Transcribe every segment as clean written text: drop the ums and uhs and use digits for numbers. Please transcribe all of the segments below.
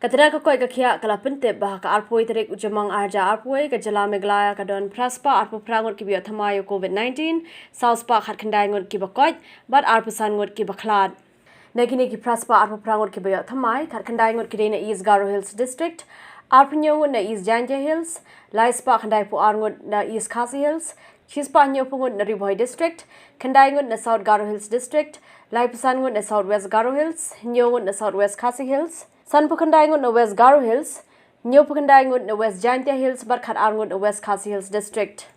Katera ka koi ka khia kala pente bah ka arpoi terek ujamang arja arpoi ka jala meglaya ka don praspa arpo prangot ki bia THYMMAI COVID-19 South Park hat khandai ngot ki bakoi but arpusan ngot ki bakhlad negine ki praspa arpo prangot ki bia THYMMAI hat khandai ngot ki na East Garo Hills district arpunyo na East Janja Hills Laispa khandai pu arngot na East Khasi Hills Chispa nyo pungot na Ribhoi district khandai ngot na South Garo Hills district Laipusan ngot na South West Garo Hills nyo ngot na South West Khasi Hills San Pukandai ngot na West Garo Hills, Nyo Pukandai ngot na West Jantia Hills, Barkhat Ar ngot na West Khasi Hills District.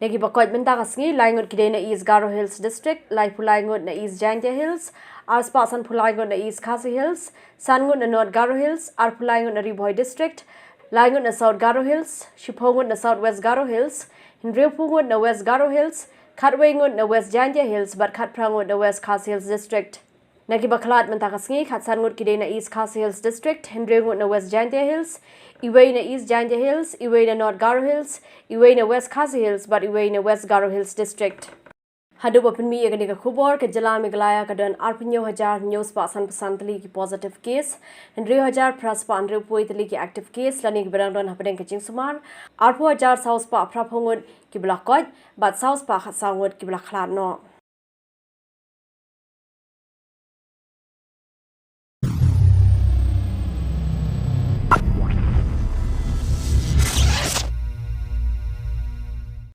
Negi bakoi benda kasngi lai ngot kide na East Garo Hills District, lai pulai ngot na East Jantia Hills, Arspa san pulai ngot na East Khasi Hills, San ngot na North Garo Hills, Ar pulai ngot na Ribhoi District, lai ngot na South Garo Hills, Shipho ngot na South West Garo Hills, Hinreupu ngot na West Garo Hills, Khatwei ngot na West Jantia Hills, Barkhat Prang ngot na West Khasi Hills District. Nagi bakhlad mentakasngi khatsan ngot kide na East Khasi Hills District, Henry ngot na West Jantia Hills, Iway na East Jantia Hills, Iway na North Garo Hills, Iway na West Khasi Hills, but Iway na West Garo Hills District. Hadu open mi agani ka khubor ke jala meglaya ka don arpunyo hajar news pa san pasantali ki positive case, Henry hajar praspa andre poitali ki active case lani ki berang don hapedeng ke jingsumar, arpu hajar south pa praphongot ki blakot, but south pa khatsangot ki blakhlad no.